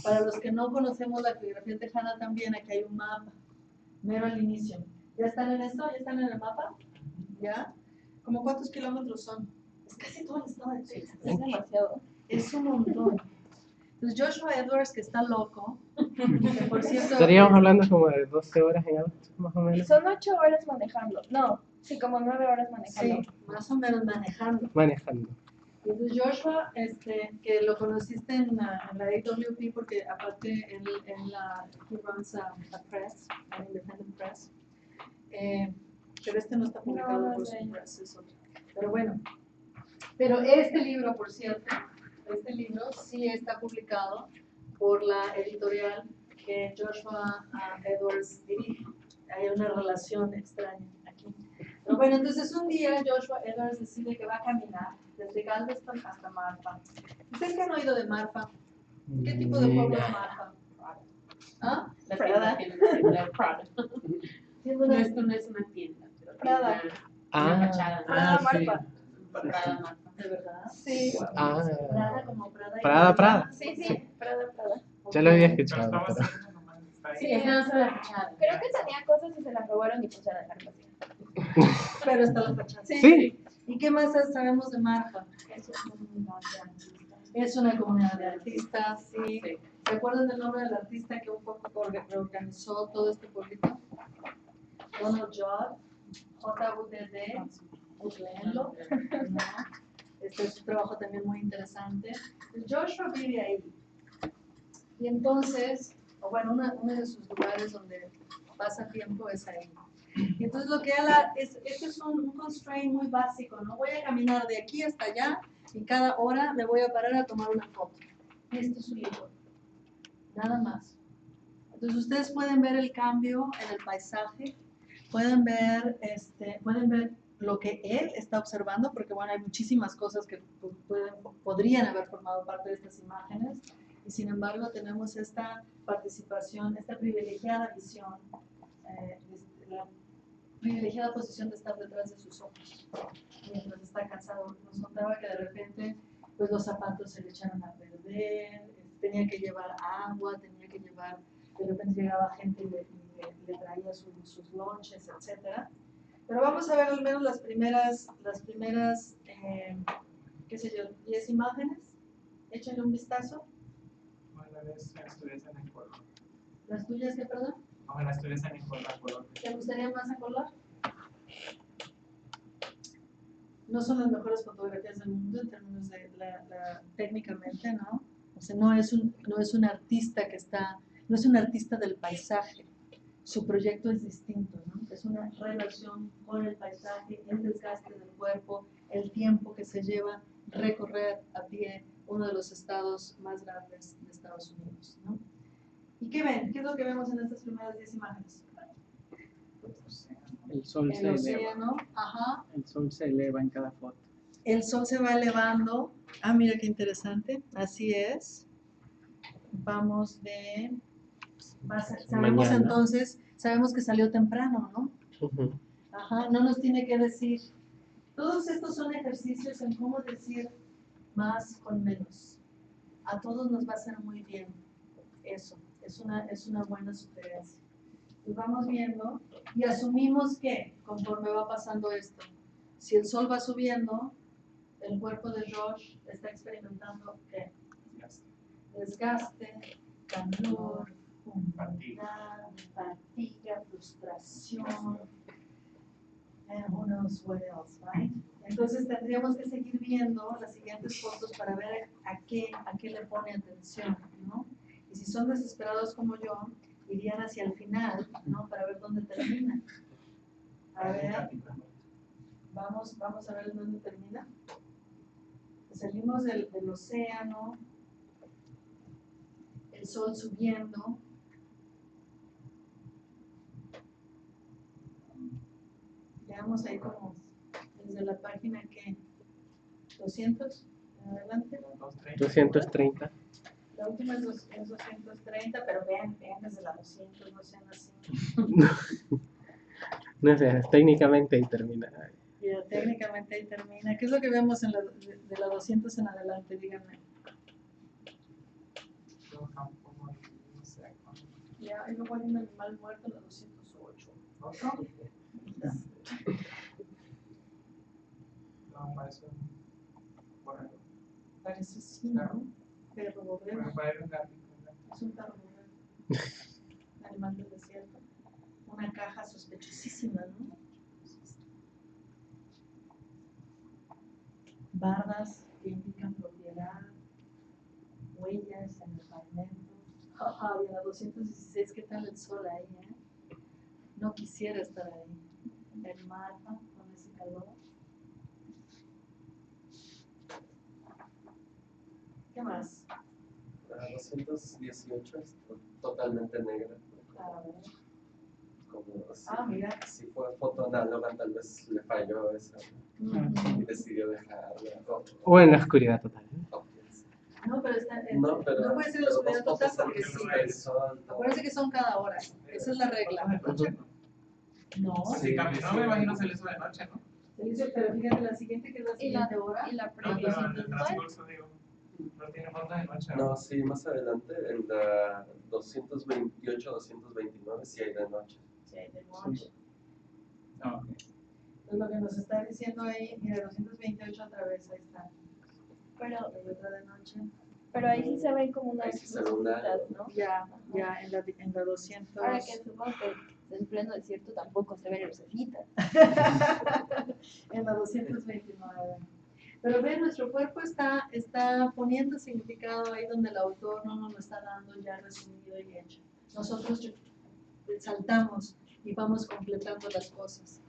Para los que no conocemos la caligrafía tejana también, aquí hay un mapa, mero al inicio. ¿Ya están en esto? ¿Ya están en el mapa? ¿Ya? ¿Cómo cuántos kilómetros son? Es casi todo el estado de Texas. Es demasiado. Es un montón. Entonces Joshua Edwards, que está loco, que por cierto... Estaríamos hablando como de 12 horas en auto, más o menos. Son 8 horas manejando. No, sí, como 9 horas manejando. Sí, más o menos manejando. Manejando. Entonces Joshua, que lo conociste en la AWP porque aparte he runs a press, an independent press, pero este no está publicado por su press, es otro. Pero bueno, pero este libro, por cierto, este libro sí está publicado por la editorial que Joshua Edwards dirige. Hay una relación extraña aquí. Pero bueno, entonces un día Joshua Edwards decide que va a caminar desde Galveston hasta Marfa. ¿Ustedes qué han oído de Marfa? ¿Qué tipo de pueblo es Marfa? ¿Ah? La tienda tiene una tienda Prada. No, esto no es una tienda, pero Prada. una fachada. Prada sí. Marfa. Prada Marfa. ¿De verdad? Sí. Ah, Prada como Prada. Prada. Sí, sí, Prada. Ya lo había Pero escuchado. estaba Pero... haciendo nomás está ahí. Sí, esa no es la fachada. Creo que tenía cosas y se las robaron y pues ya dejaron así. Pero está la fachada. Sí. ¿Y qué más sabemos de Marfa? Es una comunidad de artistas, sí. ¿Se acuerdan del nombre del artista que un poco reorganizó todo este pueblito? Donald Judd, J-U-D-D, léenlo, ¿no? Este es un trabajo también muy interesante. Joshua vive ahí. Y entonces, o bueno, uno de sus lugares donde pasa tiempo es ahí. Y entonces lo que él hace, este es un constraint muy básico, ¿no? Voy a caminar de aquí hasta allá y cada hora me voy a parar a tomar una foto. Y este es su libro. Nada más. Entonces ustedes pueden ver el cambio en el paisaje, pueden ver lo que él está observando, porque bueno, hay muchísimas cosas que podrían haber formado parte de estas imágenes, y sin embargo tenemos esta participación, esta privilegiada visión, la privilegiada posición de estar detrás de sus ojos, mientras está cansado. Nos contaba que de repente pues los zapatos se le echaron a perder, tenía que llevar agua, tenía que llevar, de repente llegaba gente y le traía sus lonches, etcétera. Pero vamos a ver al menos las primeras qué sé yo, 10 imágenes. Échenle un vistazo. Ojalá estuviesen en color. ¿Las tuyas qué, perdón? Ojalá estuviesen en color. ¿Te gustaría más a color? No son las mejores fotografías del mundo en términos de técnicamente, ¿no? O sea, no es un artista que está, no es un artista del paisaje. Su proyecto es distinto, ¿no? Es una relación con el paisaje, el desgaste del cuerpo, el tiempo que se lleva recorrer a pie uno de los estados más grandes de Estados Unidos, ¿no? ¿Y qué ven? ¿Qué es lo que vemos en estas primeras 10 imágenes? El sol El se eleva. océano, ajá. El sol se eleva en cada foto. El sol se va elevando. Ah, mira qué interesante. Así es. Vamos de... Sabemos Mañana. entonces, sabemos que salió temprano, ¿no? Ajá, no nos tiene que decir. Todos estos son ejercicios en cómo decir más con menos. A todos nos va a hacer muy bien eso. Es una buena sugerencia. Y vamos viendo y asumimos que conforme va pasando esto, si el sol va subiendo, el cuerpo de Josh está experimentando ¿qué? Desgaste, calor, humedad, fatiga, frustración. Who knows what else, right? Entonces tendríamos que seguir viendo las siguientes fotos para ver a qué le pone atención, ¿no? Y si son desesperados como yo, irían hacia el final, ¿no? Para ver dónde termina. A ver, vamos a ver dónde termina. Salimos del océano, el sol subiendo. Veamos ahí como desde la página que 200 en adelante. 230. La última es 230, pero vean desde la 200, no sean así. No sé, técnicamente ahí termina. Ya, técnicamente ahí termina. ¿Qué es lo que vemos de la 200 en adelante? Díganme. Todo campo. Ya, y luego hay un animal muerto en la 208. ¿Otro? No, parece un borrego. Parece sí, ¿no? Perro borrego. Bueno, puede haber un gatito, ¿no? Es un perro borrego. Animal del desierto. Una caja sospechosísima, ¿no? Bardas que indican propiedad, huellas en el pavimento. Y a la 216, ¿qué tal el sol ahí, No quisiera estar ahí. El mapa con ese calor. ¿Qué más? La 218 es totalmente negra. A ver. Como si, Mira. si fue foto análoga, tal vez le falló esa y decidió dejarla. O en la oscuridad total. No, pero está No, pero, no puede ser la pero oscuridad dos total fotos porque antes sí. del sol. Acuérdense que son cada hora. Esa es la regla. No, Sí, cambia. No me imagino se le hizo de noche, ¿no? se dice, pero fíjate, la siguiente que es la Y la, siguiente hora. y la No, pero en el previa. transcurso, digo, no tiene fotos de noche. No, sí, más adelante, en la 228, 229, sí hay de noche. Sí, de noche. No, ok. Entonces, lo que nos está diciendo ahí, mira, 228 otra vez, ahí está. Pero, La otra de noche. pero ahí sí se ven como unas Ahí sí se ve una- lucecitas, ¿no? Ya, en la 200. Ahora que supongo que en pleno desierto tampoco se ven lucecitas. En la 229. Pero ve, nuestro cuerpo está poniendo significado ahí donde el autor no nos lo está dando ya resumido y hecho. Nosotros saltamos y vamos completando las cosas.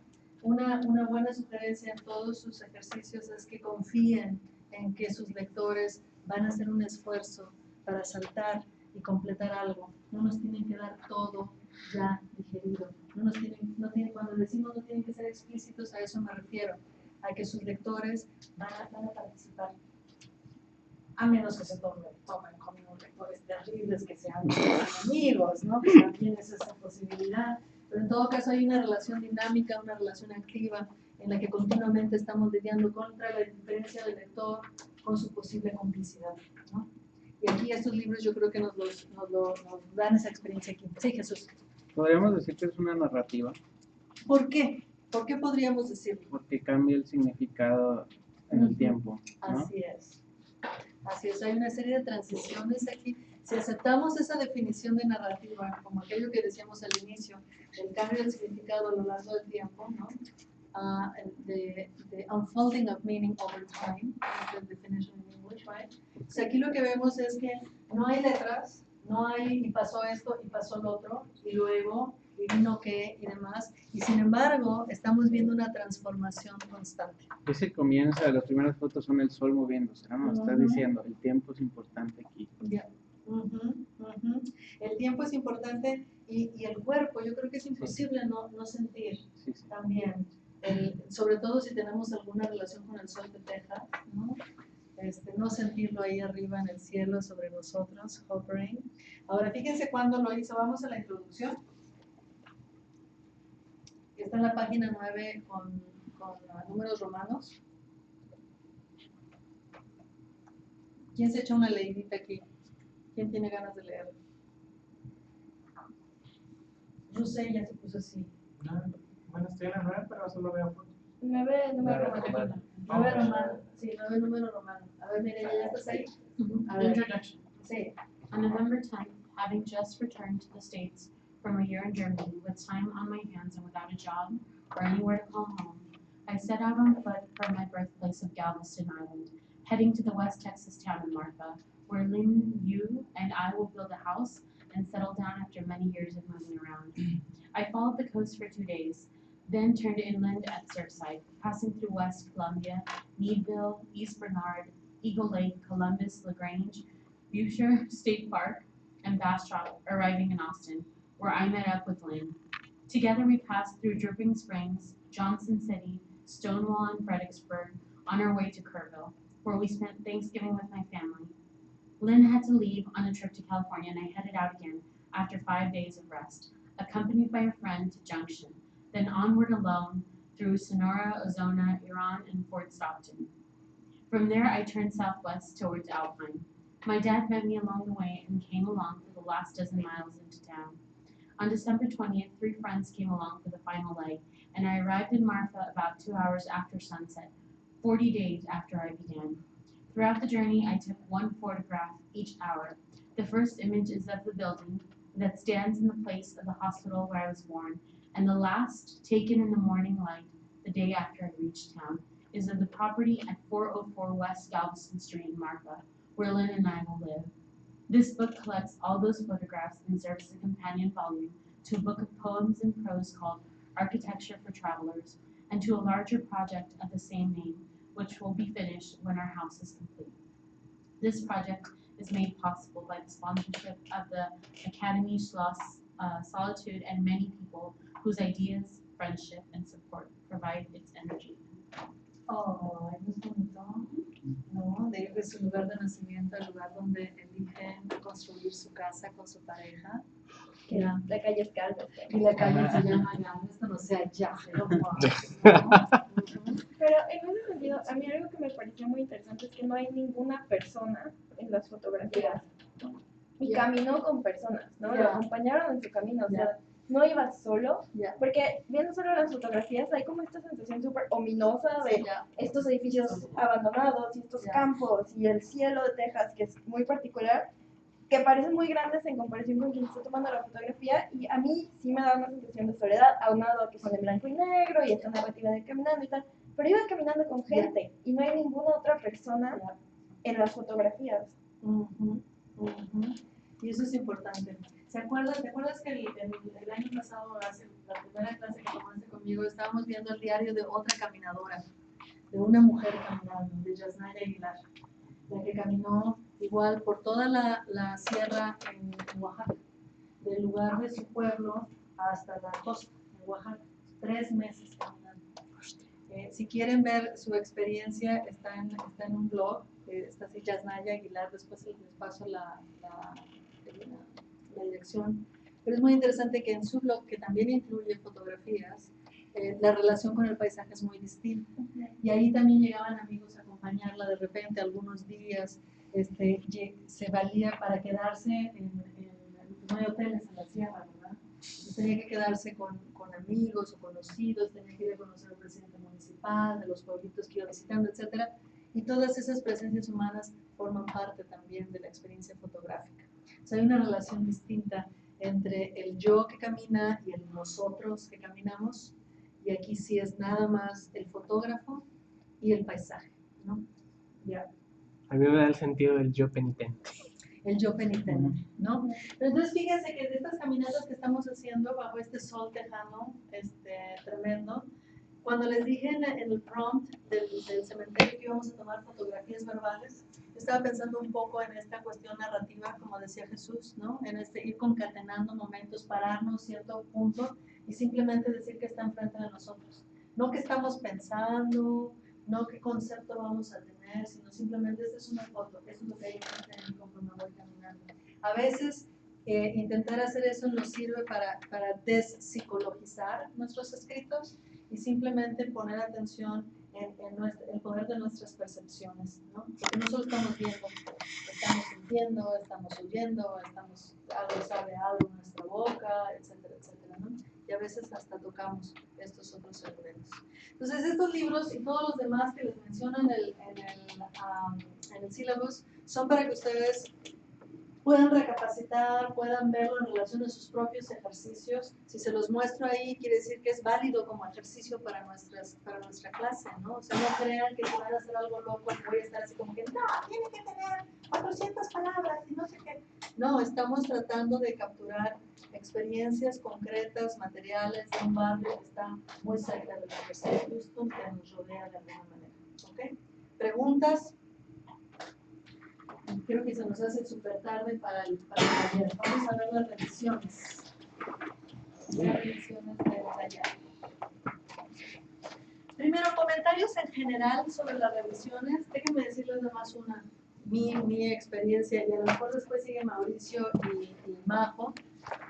Una buena sugerencia en todos sus ejercicios es que confíen en que sus lectores van a hacer un esfuerzo para saltar y completar algo. No nos tienen que dar todo ya digerido. Cuando decimos no tienen que ser explícitos, a eso me refiero, a que sus lectores van a participar. A menos que se tomen como lectores terribles que sean amigos, ¿no? Que también es esa posibilidad. Pero en todo caso hay una relación dinámica, una relación activa, en la que continuamente estamos lidiando contra la indiferencia del lector con su posible complicidad, ¿no? Y aquí estos libros yo creo que nos dan esa experiencia aquí. Sí, Jesús. Podríamos decir que es una narrativa, ¿Por qué? ¿Por qué podríamos decirlo? porque cambia el significado en el Ujú. tiempo, ¿no? Así es. Así es, hay una serie de transiciones aquí. Si aceptamos esa definición de narrativa, como aquello que decíamos al inicio, el cambio del significado a lo largo del tiempo, ¿no? The unfolding of meaning over time, is the definition in English, right? O sea, aquí lo que vemos es que no hay letras, no hay y pasó esto y pasó lo otro, y luego y vino qué y demás, y sin embargo estamos viendo una transformación constante. Ese comienza, las primeras fotos son el sol moviéndose, ¿no? Nos está Ujú. diciendo, el tiempo es importante aquí. Ya. El tiempo es importante y el cuerpo, yo creo que es imposible no sentir Sí, sí. también, sobre todo si tenemos alguna relación con el sol de Texas, ¿no? No sentirlo ahí arriba en el cielo sobre nosotros, hovering. Ahora fíjense cuándo lo hizo, vamos a la introducción. Está en la página 9 con números romanos. ¿Quién se echa una leidita aquí? ¿Quién tiene ganas de leer? Yo sé, ya se puso así. No, bueno, estoy en la 9, pero solo veo fotos. 9 número Nueve romano. romano. 9 romano. Sí, 9 número romano. A ver, Mireya, ¿ya estás ahí? A ver. Introduction. Sí. On November 10th, having just returned to the States from a year in Germany with time on my hands and without a job or anywhere to call home, I set out on foot for my birthplace of Galveston Island, heading to the West Texas town of Marfa, where Lynn, you, and I will build a house and settle down after many years of moving around. I followed the coast for 2 days, then turned inland at Surfside, passing through West Columbia, Meadville, East Bernard, Eagle Lake, Columbus, LaGrange, Boucher State Park, and Bastrop, arriving in Austin, where I met up with Lynn. Together we passed through Dripping Springs, Johnson City, Stonewall, and Fredericksburg on our way to Kerrville, where we spent Thanksgiving with my family. Lynn had to leave on a trip to California, and I headed out again after 5 days of rest, accompanied by a friend to Junction, then onward alone through Sonora, Ozona, Iran, and Fort Stockton. From there, I turned southwest towards Alpine. My dad met me along the way and came along for the last dozen miles into town. On December 20th, 3 friends came along for the final leg, and I arrived in Marfa about 2 hours after sunset, 40 days after I began. Throughout the journey, I took one photograph each hour. The first image is of the building that stands in the place of the hospital where I was born, and the last, taken in the morning light, the day after I reached town, is of the property at 404 West Galveston Street in Marfa, where Lynn and I will live. This book collects all those photographs and serves as a companion volume to a book of poems and prose called Architecture for Travelers, and to a larger project of the same name, which will be finished when our house is complete. This project is made possible by the sponsorship of the Academy Schloss Solitude and many people whose ideas, friendship, and support provide its energy. Oh, es bonito, ¿no? De ir de su lugar de nacimiento al lugar donde eligen construir su casa con su pareja. Que Ya. la calle es Galveston. Y la calle se llama Galveston, o sea, ya. ¿No? Pero en ese sentido, a mí algo que me pareció muy interesante es que no hay ninguna persona en las fotografías. Y Ya. caminó con personas, ¿no? Ya. Lo acompañaron en su camino, o Ya. sea, no iba solo, Ya. porque viendo solo las fotografías hay como esta sensación súper ominosa de Ya. estos edificios abandonados y estos Ya. campos y el cielo de Texas, que es muy particular, que parecen muy grandes en comparación con quien está tomando la fotografía, y a mí sí me da una sensación de soledad, aunado a que son en blanco y negro y esta narrativa de caminando y tal, pero iba caminando con gente y no hay ninguna otra persona Ya. en las fotografías. Ujú, ujú. Y eso es importante. ¿Te acuerdas que el año pasado, la primera clase que tomaste conmigo, estábamos viendo el diario de otra caminadora, de una mujer caminando, de Yasnaya Aguilar, la que caminó igual por toda la sierra en Oaxaca, del lugar de su pueblo hasta la costa, en Oaxaca, 3 meses caminando. Si quieren ver su experiencia, está en un blog, está así Yasnaya Aguilar, después les paso la dirección. Pero es muy interesante que en su blog, que también incluye fotografías, la relación con el paisaje es muy distinta. Y ahí también llegaban amigos a acompañarla de repente algunos días. Se valía para quedarse no hay hoteles en la sierra, ¿verdad? Entonces tenía que quedarse con amigos o conocidos, tenía que ir a conocer al presidente municipal, de los pueblitos que iba visitando, etc. Y todas esas presencias humanas forman parte también de la experiencia fotográfica. O sea, hay una relación distinta entre el yo que camina y el nosotros que caminamos, y aquí sí es nada más el fotógrafo y el paisaje, ¿no? Ya. A mí me da el sentido del yo penitente. El yo penitente, ¿no? Pero entonces fíjense que de estas caminatas que estamos haciendo bajo este sol tejano, tremendo, cuando les dije en el prompt del cementerio que íbamos a tomar fotografías verbales, estaba pensando un poco en esta cuestión narrativa, como decía Jesús, ¿no? En ir concatenando momentos, pararnos cierto punto y simplemente decir que está enfrente de nosotros. No que estamos pensando, no qué concepto vamos a tener, sino simplemente esta es una foto, eso es lo que hay enfrente de mí conforme voy caminando. A veces intentar hacer eso nos sirve para despsicologizar nuestros escritos y simplemente poner atención en el poder de nuestras percepciones, ¿no? Porque no solo estamos viendo, estamos sintiendo, estamos oyendo, algo sabe algo en nuestra boca, etcétera, etcétera, ¿no? Y a veces hasta tocamos estos otros elementos. Entonces, estos libros y todos los demás que les menciono en el syllabus son para que ustedes puedan recapacitar, puedan verlo en relación a sus propios ejercicios. Si se los muestro ahí, quiere decir que es válido como ejercicio para nuestra clase, ¿no? O sea, no crean que si van a hacer algo loco, voy a estar así como que, no, tiene que tener 400 palabras y no sé qué. No, estamos tratando de capturar experiencias concretas, materiales de un barrio que está muy cerca de la Universidad de Houston, que nos rodea de alguna manera. ¿Ok? ¿Preguntas? Creo que se nos hace súper tarde para el taller. Vamos a ver las revisiones. Las revisiones del taller. Primero, comentarios en general sobre las revisiones. Déjenme decirles nomás mi experiencia, y a lo mejor después sigue Mauricio y Majo.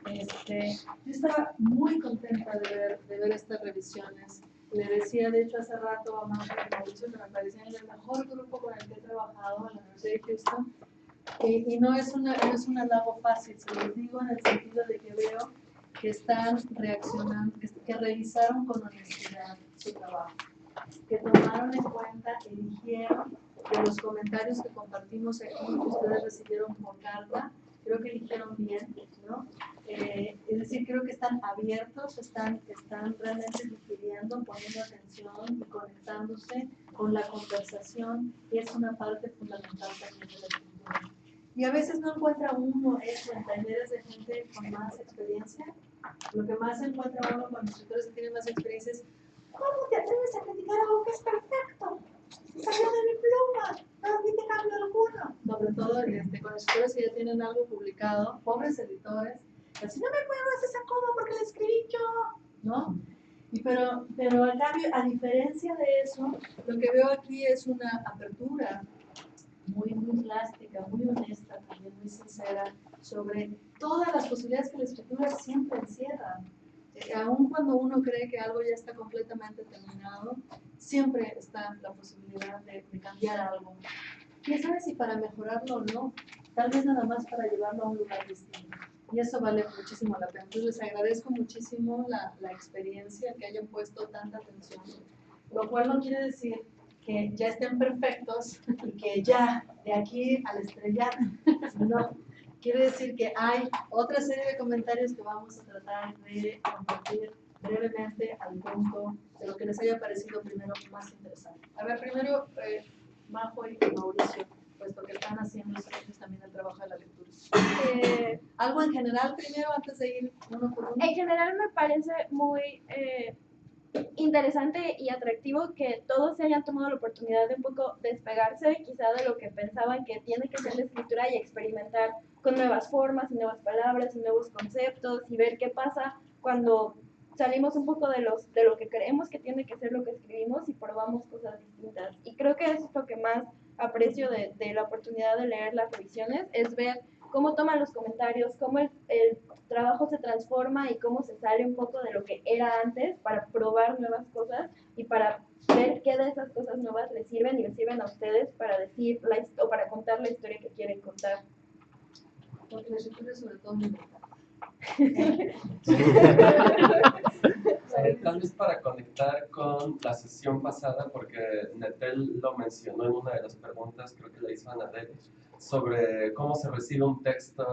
Yo estaba muy contenta de ver estas revisiones. Le decía, de hecho, hace rato a Majo y Mauricio que me parecían el mejor grupo con el que he trabajado en la Universidad de Houston. Y no es un halago fácil, se los digo en el sentido de que veo que están reaccionando, que revisaron con honestidad su trabajo, que tomaron en cuenta, eligieron de los comentarios que compartimos aquí, que ustedes recibieron por carta, creo que eligieron bien, ¿no? Es decir, creo que están abiertos, están realmente digiriendo, poniendo atención y conectándose con la conversación, que es una parte fundamental también de la escritura. Y a veces no encuentra uno eso en talleres de gente con más experiencia. Lo que más encuentra uno con escritores que tienen más experiencia es: ¿cómo te atreves a criticar algo que es perfecto? Salió de mi pluma, no admite cambio alguno. Sobre todo con escritores que ya tienen algo publicado, pobres editores, así: no me muevas esa coma porque la escribí yo, ¿no? Pero al cambio, a diferencia de eso, lo que veo aquí es una apertura muy plástica, muy honesta, también muy sincera, sobre todas las posibilidades que la escritura siempre encierra. Aun cuando uno cree que algo ya está completamente terminado, siempre está la posibilidad de cambiar algo. ¿Quién sabe si para mejorarlo o no? Tal vez nada más para llevarlo a un lugar distinto. Y eso vale muchísimo la pena. Entonces les agradezco muchísimo la experiencia, que hayan puesto tanta atención. Lo cual no quiere decir que ya estén perfectos y que ya de aquí al estrellato. No. Quiere decir que hay otra serie de comentarios que vamos a tratar de compartir brevemente al punto de lo que les haya parecido primero más interesante. A ver, primero, Majo y Mauricio, puesto que están haciendo ustedes también el trabajo de la lectura. Algo en general primero, antes de ir uno por uno. En general me parece muy interesante y atractivo que todos se hayan tomado la oportunidad de un poco despegarse quizá de lo que pensaban que tiene que ser la escritura y experimentar con nuevas formas y nuevas palabras y nuevos conceptos y ver qué pasa cuando salimos un poco de lo que creemos que tiene que ser lo que escribimos y probamos cosas distintas. Y creo que eso es lo que más aprecio de la oportunidad de leer las revisiones, es ver cómo toman los comentarios, cómo el trabajo se transforma y cómo se sale un poco de lo que era antes para probar nuevas cosas y para ver qué de esas cosas nuevas les sirven y les sirven a ustedes para decir o para contar la historia que quieren contar. Porque la escritura es sobre todo libertad. Tal vez para conectar con la sesión pasada, porque Netel lo mencionó en una de las preguntas, creo que la hizo Anadel, sobre cómo se recibe un texto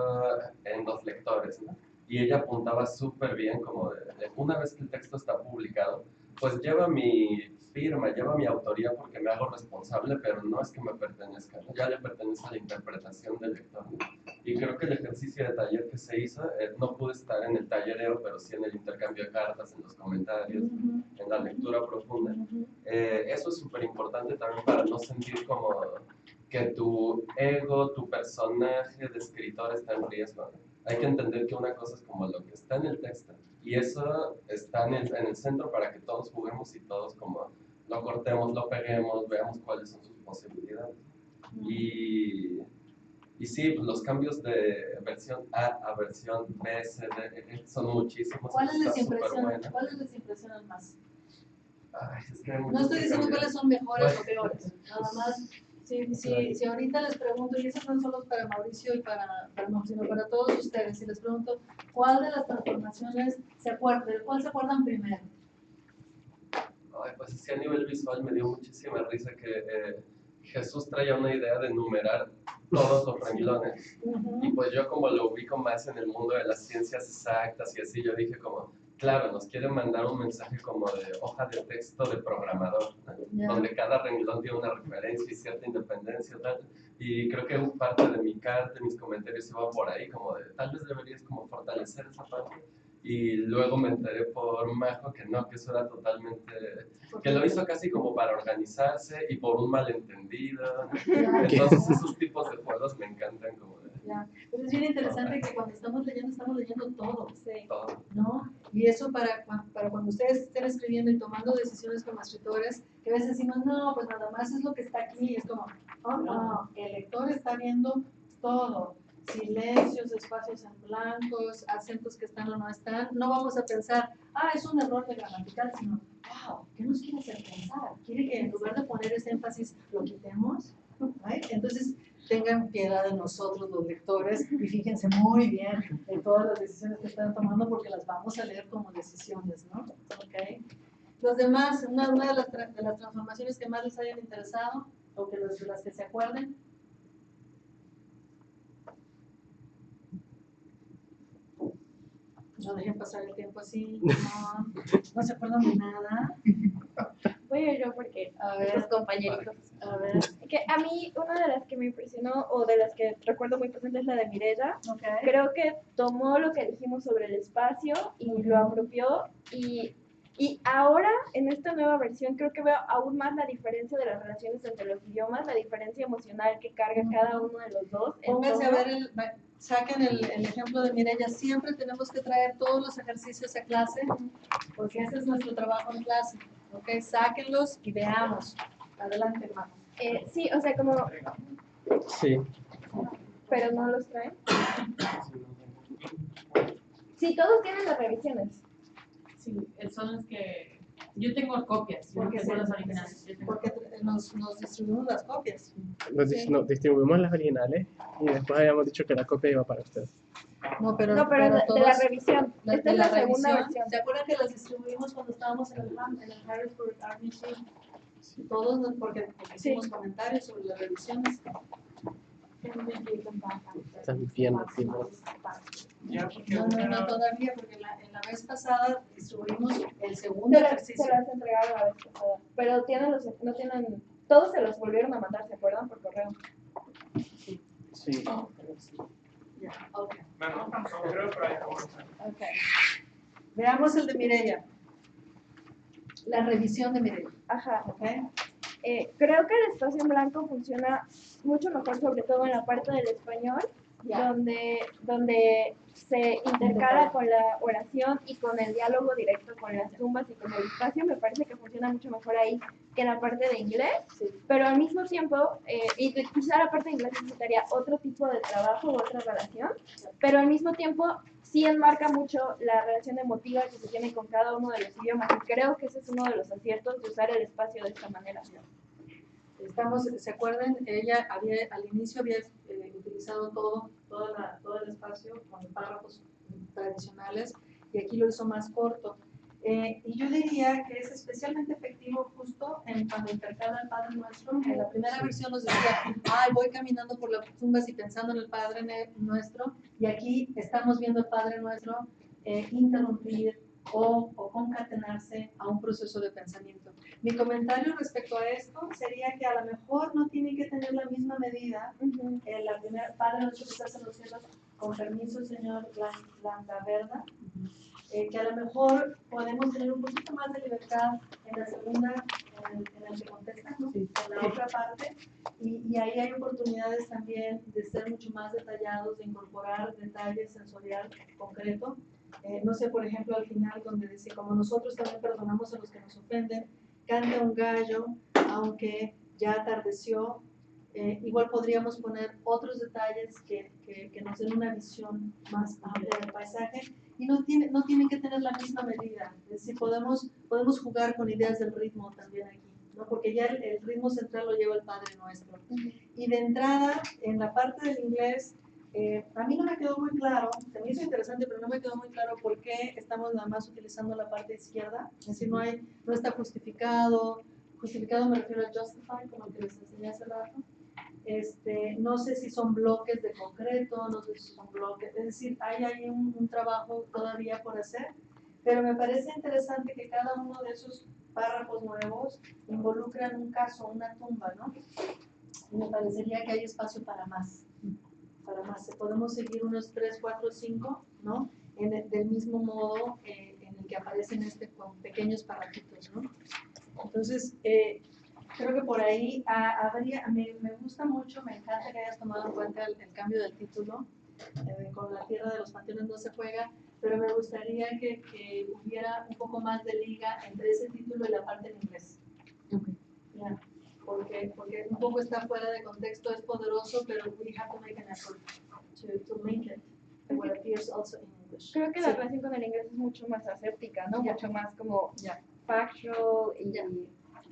en los lectores, ¿no? Y ella apuntaba súper bien como de una vez que el texto está publicado, pues lleva mi firma, lleva mi autoría porque me hago responsable, pero no es que me pertenezca, ¿no? Ya le pertenece a la interpretación del lector, ¿no? Y creo que el ejercicio de taller que se hizo, no pude estar en el tallereo, pero sí en el intercambio de cartas, en los comentarios, en la lectura profunda. Eso es súper importante también para no sentir como que tu ego, tu personaje de escritor está en riesgo, ¿no? Hay que entender que una cosa es como lo que está en el texto, y eso está en el centro para que todos juguemos y todos como lo cortemos, lo peguemos, veamos cuáles son sus posibilidades. Y sí, pues los cambios de versión A a versión B, C, D, son muchísimos. ¿Cuáles les impresionan más? Ay, es que no estoy diciendo cuáles son mejores o peores, nada más. Si ahorita les pregunto, y eso no solo para Mauricio y para Mauricio, sino para todos ustedes, si les pregunto, ¿cuál de las transformaciones del cuál se acuerdan primero? Ay, pues sí, a nivel visual me dio muchísima risa que Jesús traía una idea de numerar todos los renglones. Y pues yo como lo ubico más en el mundo de las ciencias exactas y así, yo dije como, claro, nos quiere mandar un mensaje como de hoja de texto de programador, ¿no? Donde cada renglón tiene una referencia y cierta independencia, tal. Y creo que parte de mi carta, mis comentarios iban por ahí, como de, tal vez deberías como fortalecer esa parte. Y luego me enteré por Majo que no, que eso era totalmente, que lo hizo casi como para organizarse y por un malentendido, ¿no? Entonces esos tipos de juegos me encantan como de... Pero es bien interesante que cuando estamos leyendo todo, Sí. ¿no? Y eso para cuando ustedes estén escribiendo y tomando decisiones como escritores, que a veces decimos, no, pues nada más es lo que está aquí, y es como, oh no, el lector está viendo todo. Silencios, espacios en blancos, acentos que están o no están, no vamos a pensar, es un error de gramatical, sino, wow, ¿qué nos quiere hacer pensar? ¿Quiere que en lugar de poner ese énfasis lo quitemos? ¿Right? Entonces, tengan piedad de nosotros los lectores y fíjense muy bien en todas las decisiones que están tomando porque las vamos a leer como decisiones, ¿no? ¿Okay? Los demás, una de las transformaciones que más les hayan interesado o que las que se acuerden. No dejen pasar el tiempo así, no se acuerdan de nada. Voy a ir yo porque A ver, los compañeritos. a ver, Que a mí una de las que me impresionó o de las que recuerdo muy presente es la de Mireya. ok. Creo que tomó lo que dijimos sobre el espacio y lo apropió y ahora en esta nueva versión creo que veo aún más la diferencia de las relaciones entre los idiomas, la diferencia emocional que carga cada uno de los dos. Pónganse a ver, saquen el ejemplo de Mireya. Siempre tenemos que traer todos los ejercicios a clase, porque ese es nuestro trabajo en clase. Ok, sáquenlos y veamos. Adelante, hermano. Sí, o sea, como, Sí. pero no los traen. Sí, todos tienen las revisiones. Sí, son los que yo tengo copias, yo no Porque tengo las originales. Yo tengo- Porque nos distribuimos las copias. No, distribuimos las originales y después habíamos dicho que la copia iba para ustedes. No, pero, No, pero de la todos- revisión. la- Esta de es la la segunda revisión, versión. ¿se acuerdan que las distribuimos cuando estábamos en el Harrisburg Art Museum? Todos, porque hicimos comentarios sobre las revisiones. Están viendo, Ya, porque No, todavía, porque en la vez pasada distribuimos el segundo Se ejercicio. las entregaron la vez pasada. Pero no tienen, todos se los volvieron a mandar, ¿se acuerdan? Por correo. Sí. Ya, ok. bueno, no creo, pero hay que Ok. Veamos el de Mireya. La revisión de Mireya. Ajá. ¿Ok? Creo que el espacio en blanco funciona mucho mejor, sobre todo en la parte del español, Ya. donde se intercala con la oración y con el diálogo directo con las tumbas y con el espacio. Me parece que funciona mucho mejor ahí que en la parte de inglés, pero al mismo tiempo, y quizá la parte de inglés necesitaría otro tipo de trabajo u otra relación, pero al mismo tiempo sí enmarca mucho la relación emotiva que se tiene con cada uno de los idiomas y creo que ese es uno de los aciertos de usar el espacio de esta manera. ¿Se acuerdan? Ella al inicio había utilizado todo el espacio con párrafos tradicionales y aquí lo hizo más corto. Y yo diría que es especialmente efectivo justo cuando intercala el Padre Nuestro. En la primera versión nos decía, ay, voy caminando por las tumbas y pensando en el Padre Nuestro, y aquí estamos viendo el Padre Nuestro interrumpir o concatenarse a un proceso de pensamiento. Mi comentario respecto a esto sería que a lo mejor no tiene que tener la misma medida. La primera, Padre Nuestro que estás en los cielos, con permiso, señor Landaverda, que a lo mejor podemos tener un poquito más de libertad en la segunda, en el que contestan, ¿no? En la otra parte, y ahí hay oportunidades también de ser mucho más detallados, de incorporar detalles sensorial concreto. No sé, por ejemplo, al final donde dice, como nosotros también perdonamos a los que nos ofenden, canta un gallo, aunque ya atardeció. Igual podríamos poner otros detalles que nos den una visión más amplia del paisaje y no tienen que tener la misma medida. Es decir, podemos jugar con ideas del ritmo también aquí, ¿no? Porque ya el ritmo central lo lleva el Padre Nuestro. Y de entrada, en la parte del inglés, a mí no me quedó muy claro, se me hizo interesante, pero no me quedó muy claro por qué estamos nada más utilizando la parte izquierda. Es decir, no está justificado me refiero al justify, como el que les enseñé hace rato. No sé si son bloques de concreto, no sé si son bloques, es decir, hay un trabajo todavía por hacer, pero me parece interesante que cada uno de esos párrafos nuevos involucran un caso, una tumba, ¿no? Y me parecería que hay espacio para más. Podemos seguir unos 3, 4, 5, ¿no? Del mismo modo en el que aparecen con pequeños párrafitos, ¿no? Entonces, creo que por ahí me gusta mucho, me encanta que hayas tomado en cuenta el cambio del título. Con la tierra de los panteones no se juega, pero me gustaría que hubiera un poco más de liga entre ese título y la parte en inglés. Yeah. Porque un poco está fuera de contexto, es poderoso, pero we have to make an effort to link it to what appears also in English. Creo que la relación con el inglés es mucho más aséptica, ¿no? Mucho más como factual y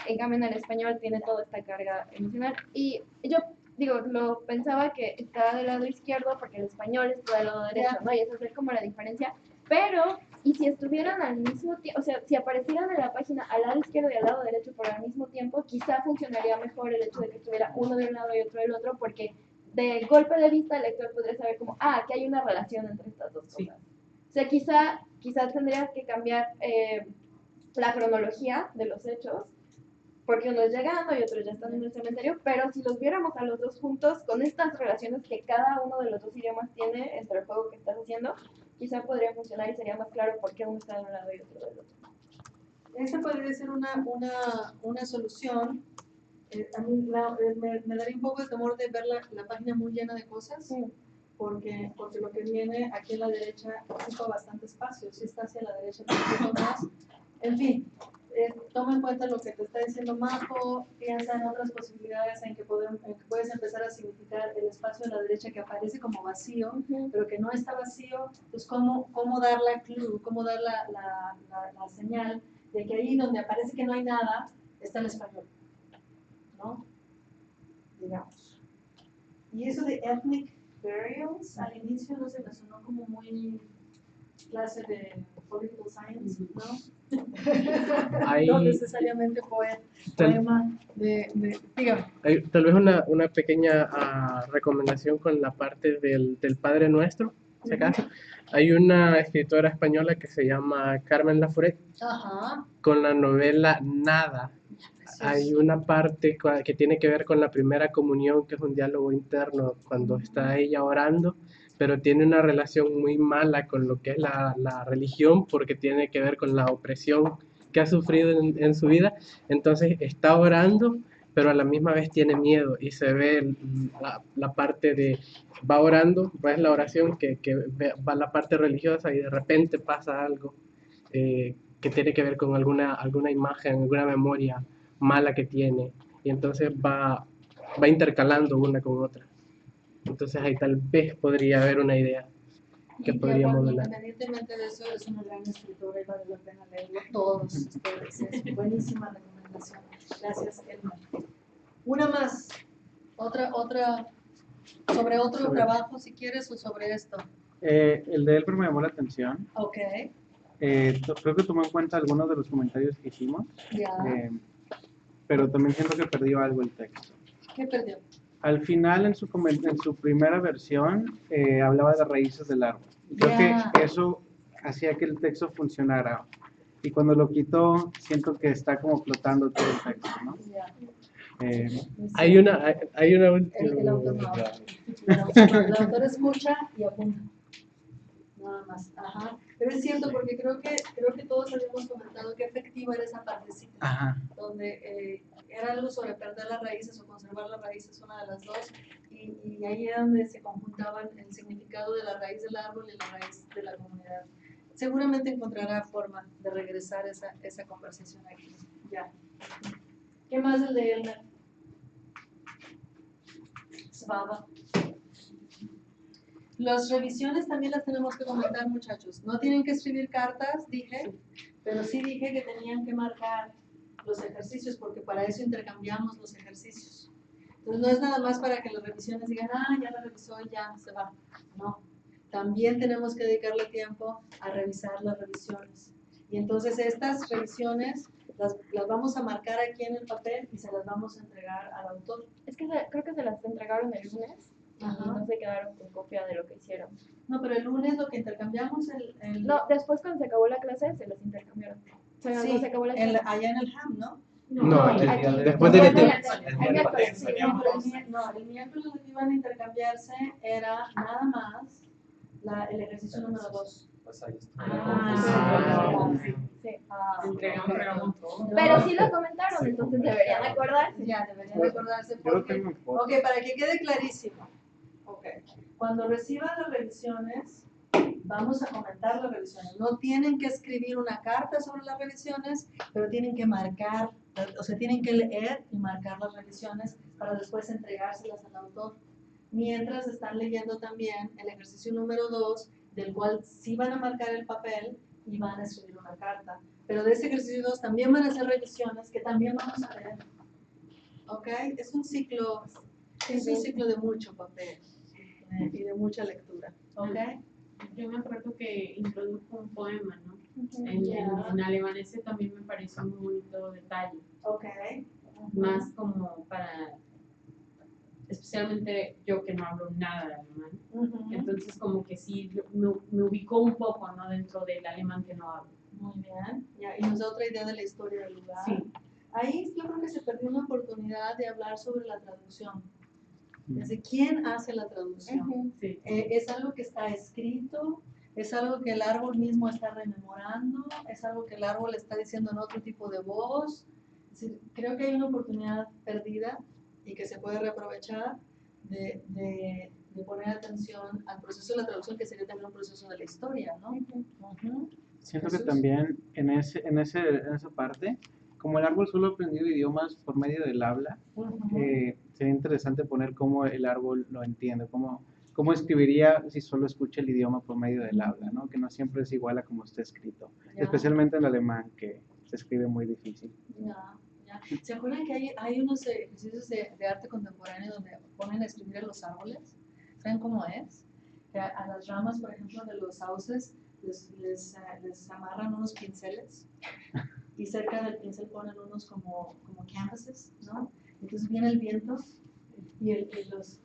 en cambio en el español tiene toda esta carga emocional. Y yo digo, lo pensaba que está del lado izquierdo porque el español está del lado derecho, ¿no? Y esa es como la diferencia. Pero, ¿y si estuvieran al mismo tiempo, o sea, si aparecieran en la página al lado izquierdo y al lado derecho por al mismo tiempo, quizá funcionaría mejor el hecho de que estuviera uno de un lado y otro del otro, porque de golpe de vista el lector podría saber como, ah, que hay una relación entre estas dos cosas. O sea, quizás tendrías que cambiar la cronología de los hechos, porque uno es llegando y otros ya están en el cementerio, pero si los viéramos a los dos juntos, con estas relaciones que cada uno de los dos idiomas tiene entre el juego que estás haciendo, quizá podría funcionar y sería más claro por qué uno está de un lado y otro del otro. Esa podría ser una solución. A mí me daría un poco de temor de ver la página muy llena de cosas, porque lo que viene aquí a la derecha ocupa bastante espacio, si está hacia la derecha un poquito más. En fin, toma en cuenta lo que te está diciendo Majo, piensa en otras posibilidades en que puedes empezar a significar el espacio a la derecha que aparece como vacío, pero que no está vacío, pues cómo dar la clue, cómo dar la señal de que ahí donde aparece que no hay nada, está el español, ¿no? Digamos. Y eso de ethnic burials, al inicio no se me sonó como muy clase de political science, ¿no? No necesariamente poema dígame. Hay tal vez una pequeña recomendación con la parte del Padre Nuestro, si acaso. Hay una escritora española que se llama Carmen Laforet, con la novela Nada. Hay una parte que tiene que ver con la primera comunión, que es un diálogo interno cuando está ella orando, pero tiene una relación muy mala con lo que es la religión, porque tiene que ver con la opresión que ha sufrido en su vida. Entonces está orando, pero a la misma vez tiene miedo, y se ve la parte de, va orando, va en la oración, que va la parte religiosa y de repente pasa algo que tiene que ver con alguna imagen, alguna memoria mala que tiene, y entonces va intercalando una con otra. Entonces ahí tal vez podría haber una idea que podría modelar. Independientemente de eso, es una gran escritora y vale la pena leerlo todos ustedes. Es buenísima recomendación. Gracias, Elma. Una más. Otra sobre otro trabajo, si quieres, o sobre esto. El de Elber me llamó la atención. Ok. Creo que tomó en cuenta algunos de los comentarios que hicimos, Ya. pero también siento que perdió algo el texto. ¿Qué perdió? Al final, en su primera versión, hablaba de raíces del árbol. Creo que eso hacía que el texto funcionara. Y cuando lo quitó, siento que está como flotando todo el texto, ¿no? Hay una El autor no. El autor escucha y apunta. Nada más. Ajá. Pero es cierto, porque creo que todos habíamos comentado que efectiva era esa partecita. Ajá. Donde era algo sobre perder las raíces o conservar las raíces, una de las dos, y ahí era donde se conjuntaban el significado de la raíz del árbol y la raíz de la comunidad. Seguramente encontrará forma de regresar esa conversación aquí. Ya. ¿Qué más el de Elmer? Svava. Las revisiones también las tenemos que comentar, muchachos. No tienen que escribir cartas, dije, pero sí dije que tenían que marcar los ejercicios, porque para eso intercambiamos los ejercicios. Entonces no es nada más para que las revisiones digan, ya la revisó y ya se va. No, también tenemos que dedicarle tiempo a revisar las revisiones. Y entonces estas revisiones las vamos a marcar aquí en el papel y se las vamos a entregar al autor. Es que creo que se las entregaron el lunes. Y no se quedaron con copia de lo que hicieron. No, pero el lunes lo que intercambiamos No, después cuando se acabó la clase se las intercambiaron. O sea, sí, se acabó la clase. allá en el HAM, ¿no? No, aquí. después del el miércoles lo que iban a intercambiarse era nada más el ejercicio número 2. Pues ahí está. Entregamos todo. Pero sí lo comentaron, entonces deberían acordarse. Ya, deberían acordarse. Porque, ok, para que quede clarísimo. Ok, cuando reciban las revisiones, vamos a comentar las revisiones. No tienen que escribir una carta sobre las revisiones, pero tienen que marcar, o sea, tienen que leer y marcar las revisiones para después entregárselas al autor. Mientras están leyendo también el ejercicio número 2, del cual sí van a marcar el papel y van a escribir una carta. Pero de ese ejercicio 2 también van a hacer revisiones que también vamos a leer. ¿Ok? Es un ciclo Es un ciclo de mucho papel y de mucha lectura, ¿ok? Yo me acuerdo que introdujo un poema, ¿no? Ya. En alemán ese también me pareció un muy bonito detalle, Ok. más como para, especialmente yo que no hablo nada de alemán, entonces como que sí me ubicó un poco, ¿no? Dentro del alemán que no hablo. Muy bien. Ya, y nos da otra idea de la historia del lugar. Sí. Ahí yo creo que se perdió una oportunidad de hablar sobre la traducción. Desde quién hace la traducción. Sí. Es algo que está escrito, es algo que el árbol mismo está rememorando, es algo que el árbol está diciendo en otro tipo de voz. Es decir, creo que hay una oportunidad perdida y que se puede reaprovechar de poner atención al proceso de la traducción, que sería también un proceso de la historia, ¿no? Siento que Jesús. también en esa parte, como el árbol solo ha aprendido idiomas por medio del habla, sería interesante poner cómo el árbol lo entiende, cómo escribiría si solo escucha el idioma por medio del habla, ¿no? Que no siempre es igual a como está escrito, Ya. especialmente en alemán, que se escribe muy difícil. Ya. ¿Se acuerdan que hay unos ejercicios de arte contemporáneo donde ponen a escribir a los árboles? ¿Saben cómo es? Que a las ramas, por ejemplo, de los sauces les amarran unos pinceles y cerca del pincel ponen unos como canvases, ¿no? Entonces viene el viento y los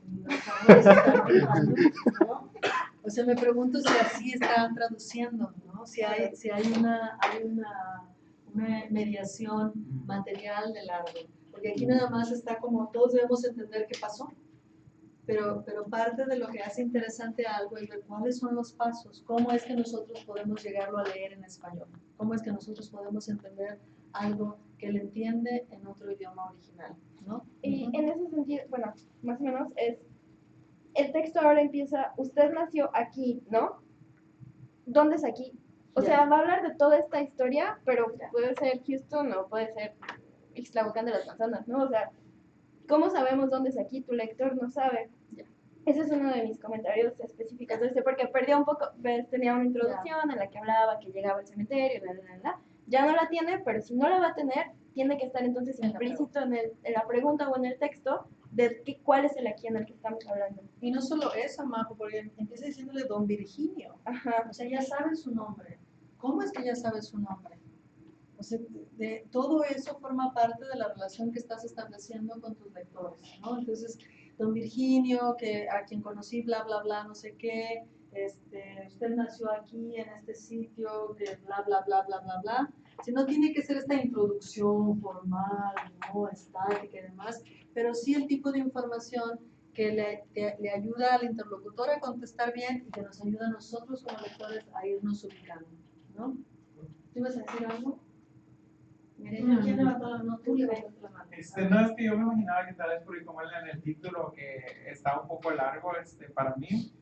árboles están pintando, ¿no? O sea, me pregunto si así están traduciendo, ¿no? Si hay una mediación material del árbol. Porque aquí nada más está como todos debemos entender qué pasó, pero parte de lo que hace interesante algo es ver cuáles son los pasos, cómo es que nosotros podemos llegarlo a leer en español, cómo es que nosotros podemos entender algo que él entiende en otro idioma original, ¿no? Y en ese sentido, bueno, más o menos es, el texto ahora empieza, usted nació aquí, ¿no? ¿Dónde es aquí? O sea, va a hablar de toda esta historia, pero puede ser Houston o puede ser Ixtlahuacán de las Manzanas, ¿no? O sea, ¿cómo sabemos dónde es aquí? Tu lector no sabe. Ese es uno de mis comentarios específicos de porque perdió un poco, ves, tenía una introducción en la que hablaba que llegaba al cementerio, bla, bla, bla. Ya no la tiene, pero si no la va a tener, tiene que estar entonces implícito en la pregunta o en el texto de cuál es el aquí en el que estamos hablando. Y no solo eso, Majo, porque empieza diciéndole Don Virginio. Ajá. O sea, ya sabe su nombre. ¿Cómo es que ya sabe su nombre? O sea, todo eso forma parte de la relación que estás estableciendo con tus lectores, ¿no? Entonces, Don Virginio, a quien conocí, bla, bla, bla, no sé qué, usted nació aquí, en este sitio, que bla, bla, bla, bla, bla, bla. Si no tiene que ser esta introducción formal, ¿no? Estática y demás, pero sí el tipo de información que le ayuda al interlocutor a contestar bien y que nos ayuda a nosotros como lectores a irnos ubicando, ¿no? ¿Tú ibas a decir algo? Miren, ¿quién levantó la mano? Tú levantaste la mano. No, es que yo me imaginaba que tal vez porque como en el título que está un poco largo para mí,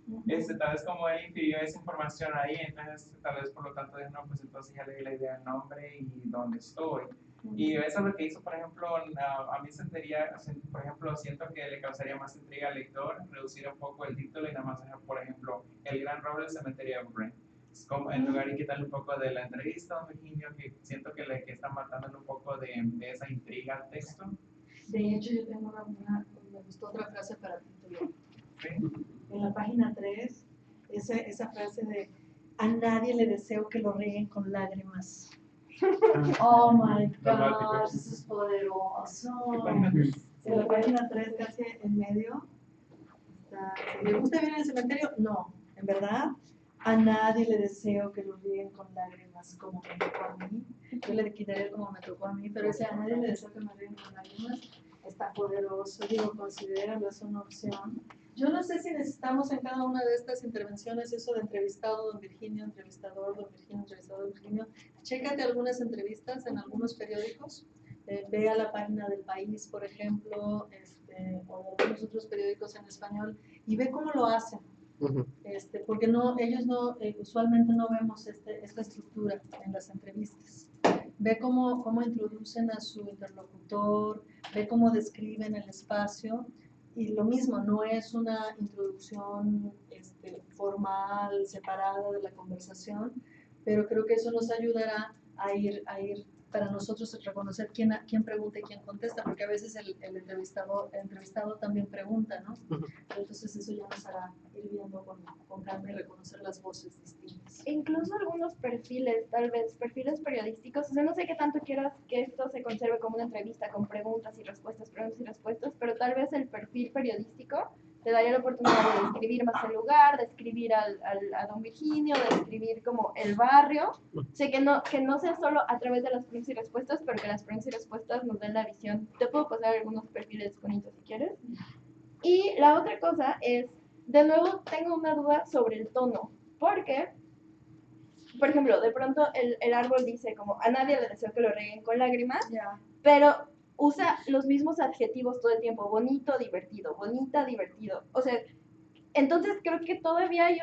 tal vez como él incluyó esa información ahí, entonces tal vez por lo tanto dije, no, pues entonces ya leí la idea del nombre y dónde estoy. Y eso es lo que hizo, por ejemplo, a mí por ejemplo, siento que le causaría más intriga al lector, reducir un poco el título y nada más, por ejemplo, El Gran Roble del Cementerio de Bren. Como en lugar de quitarle un poco de la entrevista a Don Virginio, que siento que le está matándole un poco de esa intriga al texto. De hecho, yo tengo me gustó otra frase para titular. ¿Sí? En la página 3, esa frase de a nadie le deseo que lo rieguen con lágrimas. Oh my God, eso es poderoso. En la página 3, casi en medio, ¿le gusta vivir en el cementerio? No, en verdad. A nadie le deseo que lo rieguen con lágrimas como me tocó a mí. Yo le quitaría como me tocó a mí, pero ese a nadie le deseo que me rieguen con lágrimas está poderoso. Digo, considéralo, es una opción. Yo no sé si necesitamos en cada una de estas intervenciones eso de entrevistado, Don Virginio, entrevistador, Don Virginio, entrevistador, Don Virginio. Chécate algunas entrevistas en algunos periódicos. Ve a la página del País, por ejemplo, o de algunos otros periódicos en español y ve cómo lo hacen. Porque ellos usualmente no vemos esta estructura en las entrevistas. Ve cómo introducen a su interlocutor, ve cómo describen el espacio y lo mismo, no es una introducción formal, separada de la conversación, pero creo que eso nos ayudará a ir para nosotros reconocer quién pregunta y quién contesta, porque a veces el entrevistado también pregunta, ¿no? Entonces eso ya nos hará ir viendo con calma y reconocer las voces distintas. E incluso algunos perfiles, tal vez perfiles periodísticos, o sea, no sé qué tanto quieras que esto se conserve como una entrevista con preguntas y respuestas, pero tal vez el perfil periodístico te daría la oportunidad de describir más el lugar, de describir a Don Virginio, de describir como el barrio. Sé que no sea solo a través de las preguntas y respuestas, pero que las preguntas y respuestas nos den la visión. Te puedo pasar algunos perfiles bonitos si quieres. Y la otra cosa es, de nuevo, tengo una duda sobre el tono, porque, por ejemplo, de pronto el árbol dice como, a nadie le deseo que lo reguen con lágrimas, pero usa los mismos adjetivos todo el tiempo, bonito, divertido, bonita, divertido. O sea, entonces creo que todavía hay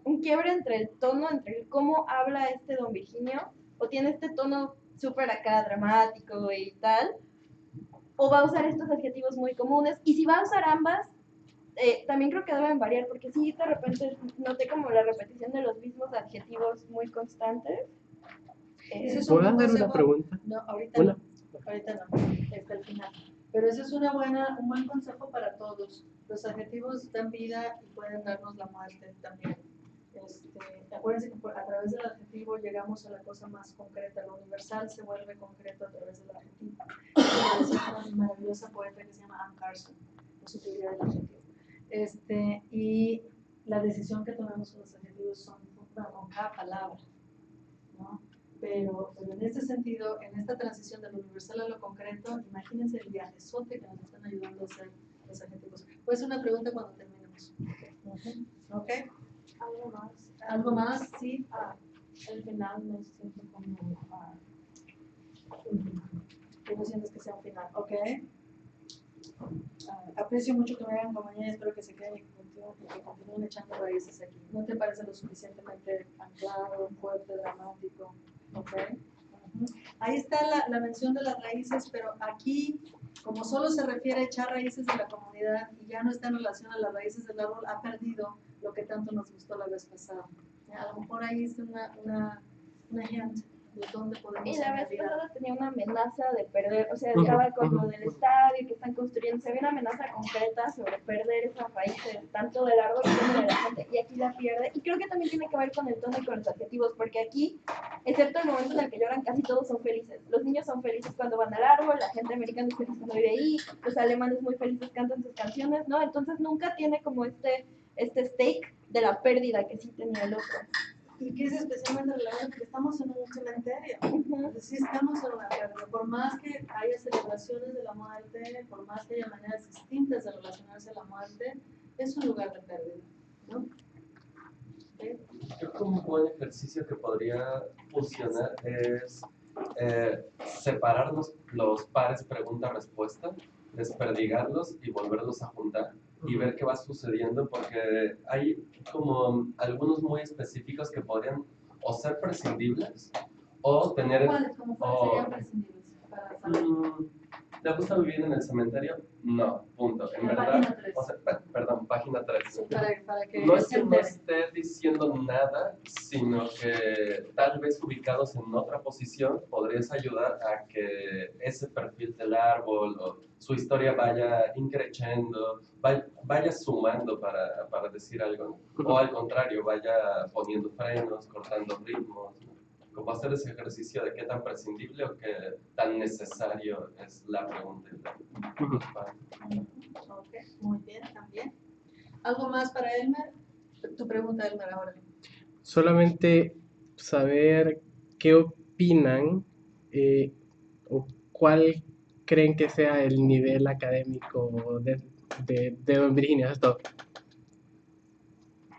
un quiebre entre el tono, entre cómo habla este Don Virginio, o tiene este tono súper acá dramático y tal, o va a usar estos adjetivos muy comunes, y si va a usar ambas, también creo que deben variar, porque sí, de repente noté como la repetición de los mismos adjetivos muy constantes. ¿Puedo hacer una pregunta? No, ahorita no, hasta el final. Pero ese es un buen consejo para todos. Los adjetivos dan vida y pueden darnos la muerte también. Acuérdense que a través del adjetivo llegamos a la cosa más concreta. Lo universal se vuelve concreto a través del adjetivo. Es una maravillosa poeta que se llama Anne Carson, en su teoría del adjetivo. Y la decisión que tomamos con los adjetivos son con cada palabra, ¿no? Pero en este sentido, en esta transición de lo universal a lo concreto, imagínense el viajezote que nos están ayudando a hacer los adjetivos. Puede ser una pregunta cuando terminemos. ¿Ok? ¿Algo más? ¿Algo más? Sí. Al final me siento como... ¿Qué no sientes que sea un final? ¿Ok? Aprecio mucho que me hagan compañía y espero que se queden y que continúen echando raíces aquí. ¿No te parece lo suficientemente anclado, fuerte, dramático? ¿Ok? Ahí está la mención de las raíces, pero aquí, como solo se refiere a echar raíces de la comunidad y ya no está en relación a las raíces del árbol, ha perdido lo que tanto nos gustó la vez pasada. A lo mejor ahí es una hint de dónde podemos Y la vez añadir pasada tenía una amenaza de perder, o sea, estaba con lo del estadio que están construyendo, se había una amenaza concreta sobre perder esas raíces, tanto del árbol como de la gente, y aquí la pierde. Y creo que también tiene que ver con el tono y con los adjetivos, porque aquí, excepto el momento en el que lloran, casi todos son felices. Los niños son felices cuando van al árbol, la gente americana es feliz cuando vive ahí, los alemanes muy felices cantan sus canciones, ¿no? Entonces nunca tiene como este stake de la pérdida que sí tenía el otro. Y que es especialmente relevante porque estamos en un cementerio. Sí, estamos en una pérdida. Por más que haya celebraciones de la muerte, por más que haya maneras distintas de relacionarse a la muerte, es un lugar de pérdida, ¿no? ¿Okay? Creo que un buen ejercicio que podría funcionar es separar los pares pregunta-respuesta, desperdigarlos y volverlos a juntar y ver qué va sucediendo, porque hay como algunos muy específicos que podrían o ser prescindibles o tener... ¿Cuáles serían prescindibles para saber? ¿Le gusta vivir en el cementerio? No, punto. En verdad, Página 3. O sea, perdón, página 3. Sí, para que No es que no esté diciendo nada, sino que tal vez ubicados en otra posición podrías ayudar a que ese perfil del árbol o su historia vaya increciendo, vaya sumando para decir algo, o al contrario, vaya poniendo frenos, cortando ritmos, como hacer ese ejercicio de qué tan prescindible o qué tan necesario es la pregunta. Ok, muy bien, también. ¿Algo más para Elmer? Tu pregunta, Elmer, ahora. Solamente saber qué opinan o cuál creen que sea el nivel académico de Don Virginio. Eso es todo.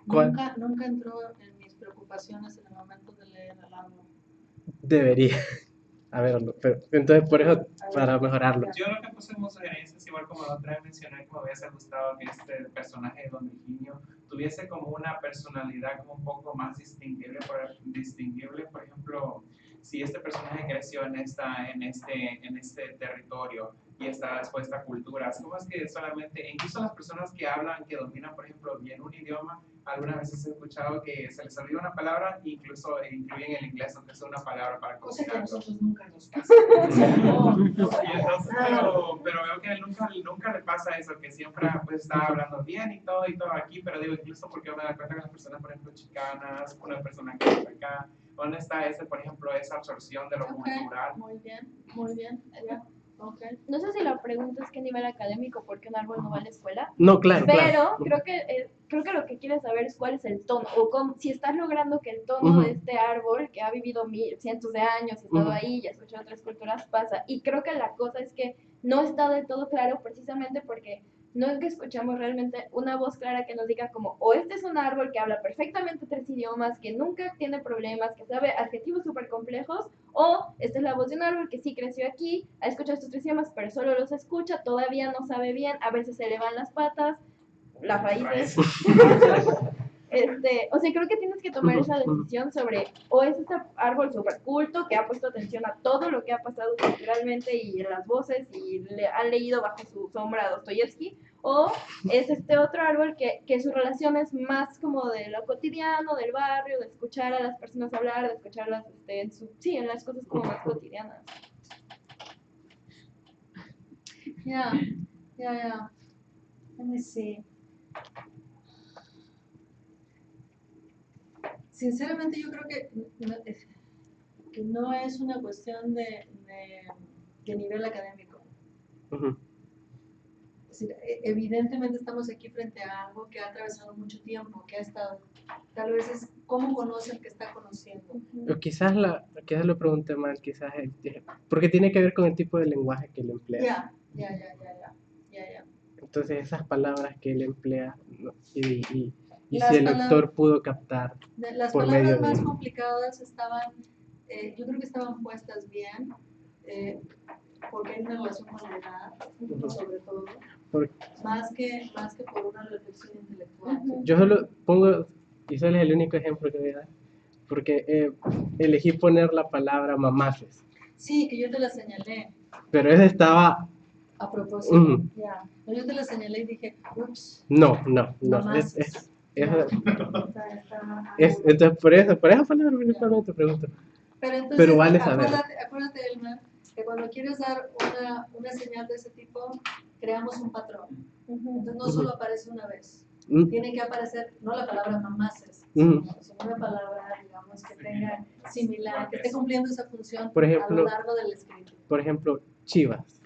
Nunca entró en mis preocupaciones en el momento de leer el árbol. Debería haberlo, pero entonces por eso, para mejorarlo. Yo lo que puse como sugerencias, igual como la otra vez mencioné, que me hubiese gustado que este personaje de Don Virginio tuviese como una personalidad como un poco más distinguible. Por ejemplo, si este personaje creció en este territorio, y está expuesta a culturas. ¿Cómo es que solamente, incluso las personas que hablan, que dominan, por ejemplo, bien un idioma, algunas veces he escuchado que se les olvida una palabra, incluso incluyen el inglés, aunque sea una palabra para Cosa que a combinarlo. nosotros nunca nos pasa. Y entonces, pero veo que nunca le pasa eso, que siempre pues, está hablando bien y todo aquí, pero digo, incluso porque me da cuenta que las personas, por ejemplo, chicanas, una persona que está acá, ¿dónde está ese, por ejemplo, esa absorción de lo cultural? Muy bien, ya, ok. No sé si la pregunta es qué nivel académico, porque un árbol no va a la escuela, No, claro, pero claro. creo que lo que quieres saber es cuál es el tono, o si estás logrando que el tono de este árbol, que ha vivido cientos de años, ha estado ahí y ha escuchado otras culturas, pasa. Y creo que la cosa es que no está del todo claro, precisamente porque no es que escuchamos realmente una voz clara que nos diga como, o este es un árbol que habla perfectamente 3 idiomas, que nunca tiene problemas, que sabe adjetivos súper complejos, o esta es la voz de un árbol que sí creció aquí, ha escuchado estos 3 idiomas, pero solo los escucha, todavía no sabe bien, a veces se le van las patas, las raíces. O sea, creo que tienes que tomar esa decisión sobre, o es este árbol súper culto que ha puesto atención a todo lo que ha pasado culturalmente y en las voces y le han leído bajo su sombra a Dostoyevsky, o es este otro árbol que su relación es más como de lo cotidiano, del barrio, de escuchar a las personas hablar, de escucharlas en las cosas como más cotidianas. Ya. Let me see. Sinceramente yo creo que no es una cuestión de nivel académico. Es decir, evidentemente estamos aquí frente a algo que ha atravesado mucho tiempo, que ha estado, tal vez es cómo conoce el que está conociendo. O quizás lo pregunté mal, porque tiene que ver con el tipo de lenguaje que él emplea. Ya. Entonces esas palabras que él emplea, ¿no? y Las si el palabras- lector pudo captar Las por palabras medio más de... complicadas estaban, yo creo que estaban puestas bien, porque hay una relación con la edad, sobre todo, más que por una reflexión intelectual. Yo solo pongo, y solo es el único ejemplo que voy a dar, porque elegí poner la palabra mamaces, Sí, que yo te la señalé pero esa estaba... a propósito. Ya. Yo te la señalé y dije, ups, No. mamaces. Entonces, por esa palabra principalmente pregunto. Pero Pero vale saber. Acuérdate, Elmer, que cuando quieres dar una señal de ese tipo, creamos un patrón. Entonces no solo aparece una vez. Tiene que aparecer, no la palabra mamaces, sino una palabra, digamos, que tenga similar, que esté cumpliendo esa función Por ejemplo, a lo largo del escrito. Por ejemplo, chivas.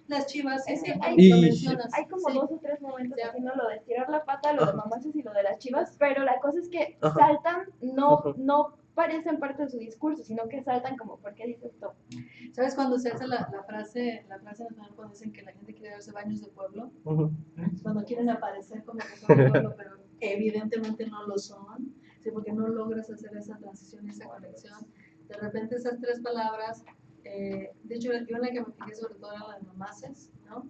Las chivas, Es que lo mencionas. hay como 2 o 3 momentos haciendo lo de estirar la pata, lo de mamaces y lo de las chivas, pero la cosa es que saltan, no parecen parte de su discurso, sino que saltan como, ¿por qué dices esto? ¿Sabes cuando se hace la frase nacional cuando dicen que la gente quiere darse baños de pueblo? Cuando quieren aparecer como que son de pueblo, pero evidentemente no lo son, ¿sí? Porque no logras hacer esa transición, esa conexión. De repente esas 3 palabras, de hecho yo en la que me fijé sobre todo era la de mamaces, ¿no?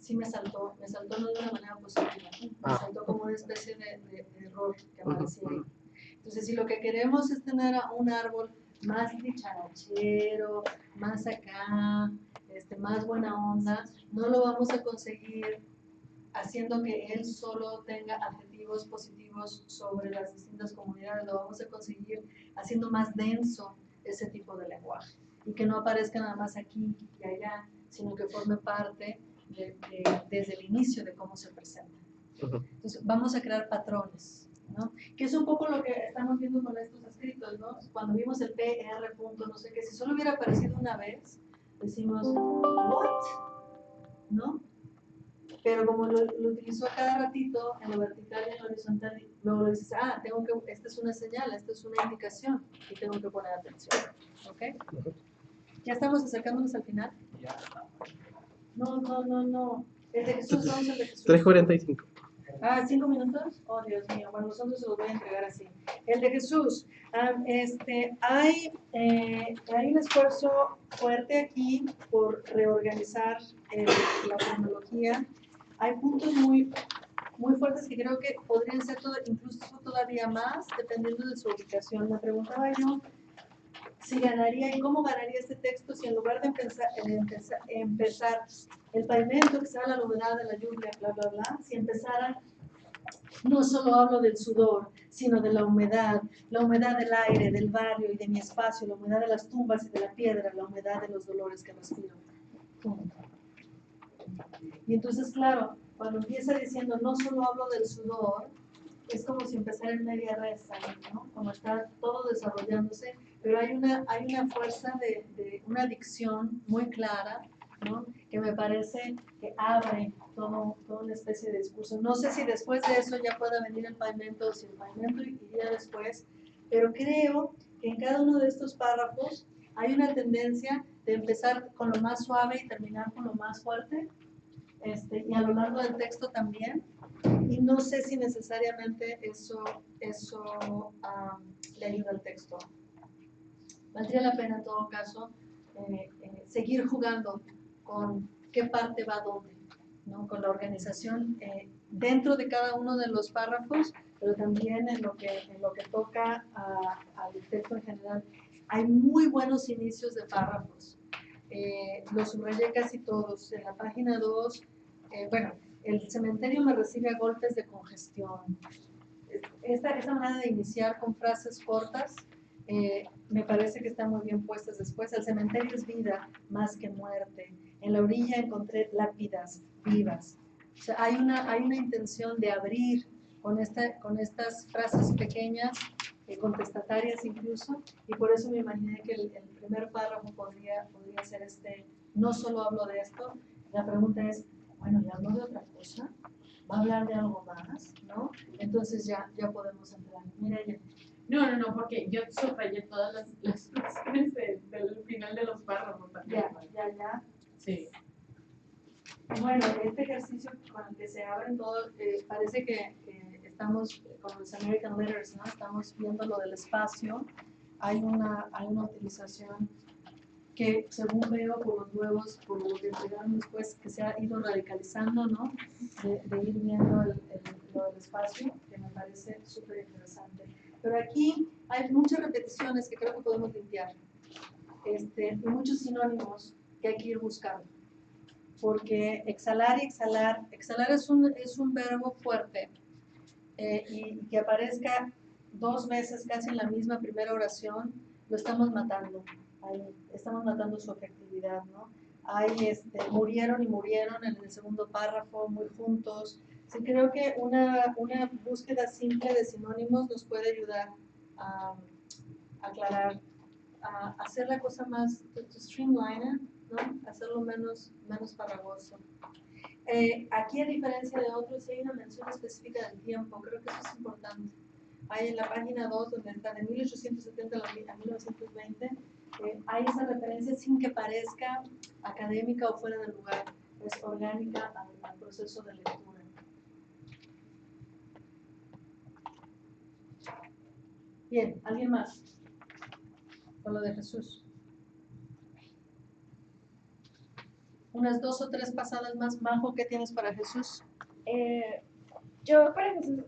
Sí me saltó no de una manera positiva, me saltó como una especie de error que aparecía ahí. Entonces, si lo que queremos es tener a un árbol más dicharachero, más acá, más buena onda, no lo vamos a conseguir haciendo que él solo tenga adjetivos positivos sobre las distintas comunidades, lo vamos a conseguir haciendo más denso ese tipo de lenguaje y que no aparezca nada más aquí y allá, sino que forme parte desde el inicio de cómo se presenta. Entonces, vamos a crear patrones, ¿no? Que es un poco lo que estamos viendo con estos escritos, ¿no? Cuando vimos el PR punto, no sé qué, si solo hubiera aparecido una vez, decimos, ¿what? ¿No? Pero como lo utilizó a cada ratito, en lo vertical y en lo horizontal, luego lo dices, esta es una señal, esta es una indicación, y tengo que poner atención, ¿ok? ¿Ya estamos acercándonos al final? No. El de Jesús, vamos al de Jesús. 3:45. 5 minutos. Oh, Dios mío. Bueno, los otros se los voy a entregar así. El de Jesús. Hay un esfuerzo fuerte aquí por reorganizar la cronología. Hay puntos muy fuertes que creo que podrían ser incluso todavía más, dependiendo de su ubicación. Me preguntaba yo si ganaría y cómo ganaría este texto si en lugar de empezar el pavimento, exhala la humedad de la lluvia, bla, bla, bla, si empezara, no solo hablo del sudor, sino de la humedad del aire, del barrio y de mi espacio, la humedad de las tumbas y de la piedra, la humedad de los dolores que respiro. Punto. Y entonces, claro, cuando empieza diciendo no solo hablo del sudor, es como si empezara en media res, ¿no? Como está todo desarrollándose, pero hay una fuerza de una dicción muy clara, ¿no? Que me parece que abre toda una especie de discurso. No sé si después de eso ya pueda venir el pavimento o si el pavimento iría después, pero creo que en cada uno de estos párrafos hay una tendencia de empezar con lo más suave y terminar con lo más fuerte, y a lo largo del texto también. Y no sé si necesariamente eso le ayuda al texto. Valdría la pena en todo caso seguir jugando con qué parte va dónde, ¿no? Con la organización dentro de cada uno de los párrafos, pero también en lo que toca al texto en general. Hay muy buenos inicios de párrafos. Los subrayé casi todos. En la página 2, bueno, el cementerio me recibe a golpes de congestión. Esta manera de iniciar con frases cortas me parece que están muy bien puestas después. El cementerio es vida más que muerte. En la orilla encontré lápidas vivas. O sea, hay una intención de abrir con estas frases pequeñas, contestatarias incluso, y por eso me imaginé que el primer párrafo podría ser no solo hablo de esto. La pregunta es, bueno, ¿ya hablo de otra cosa? ¿Va a hablar de algo más? ¿No? Entonces ya podemos entrar. Mira, No, porque yo subrayé todas las frases del final de los párrafos también. Ya. Sí. Bueno, este ejercicio con el que se abren todo, parece que estamos con los American Letters, ¿no? Estamos viendo lo del espacio. Hay una utilización que, según veo por los nuevos, por lo que entregaron después, que se ha ido radicalizando, ¿no? De ir viendo lo del espacio, que me parece súper interesante. Pero aquí hay muchas repeticiones que creo que podemos limpiar, y muchos sinónimos que hay que ir buscando. Porque exhalar es un verbo fuerte, y que aparezca 2 veces casi en la misma primera oración, lo estamos matando. Estamos matando su afectividad, ¿no? Murieron en el segundo párrafo, muy juntos. Sí, creo que una búsqueda simple de sinónimos nos puede ayudar a aclarar, a hacer la cosa más, to streamline, ¿no? Hacerlo menos farragoso. Aquí, a diferencia de otros, hay una mención específica del tiempo. Creo que eso es importante. Hay en la página 2, donde está de 1870 a 1920, hay esa referencia sin que parezca académica o fuera de lugar. Es orgánica al proceso de lectura. Bien, ¿alguien más? Con lo de Jesús. Unas 2 o 3 pasadas más. Majo, ¿qué tienes para Jesús? Yo para Jesús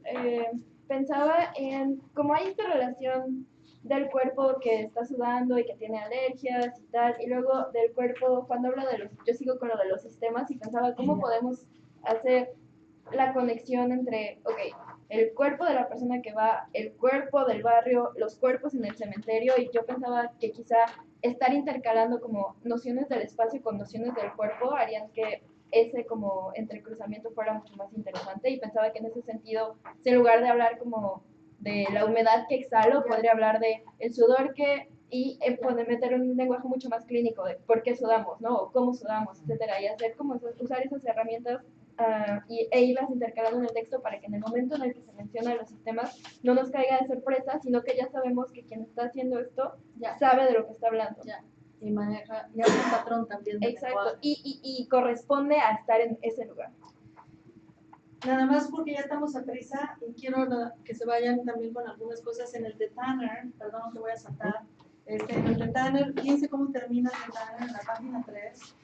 pensaba en cómo hay esta relación del cuerpo que está sudando y que tiene alergias y tal, y luego del cuerpo, cuando habla yo sigo con lo de los sistemas y pensaba cómo podemos hacer la conexión entre, el cuerpo de la persona que va, el cuerpo del barrio, los cuerpos en el cementerio, y yo pensaba que quizá estar intercalando como nociones del espacio con nociones del cuerpo harían que ese como entrecruzamiento fuera mucho más interesante, y pensaba que en ese sentido, en lugar de hablar como de la humedad que exhalo, podría hablar de el sudor y poder meter un lenguaje mucho más clínico de por qué sudamos, ¿no? O cómo sudamos, etcétera, y hacer como usar esas herramientas e irlas intercalando en el texto para que en el momento en el que se menciona los sistemas no nos caiga de sorpresa, sino que ya sabemos que quien está haciendo esto sabe de lo que está hablando. Y maneja, y hace un patrón también de Exacto, y corresponde a estar en ese lugar. Nada más porque ya estamos a prisa y quiero que se vayan también con algunas cosas en el de Tanner, perdón que voy a saltar. En el de Tanner, fíjense cómo termina el de Tanner en la página 3.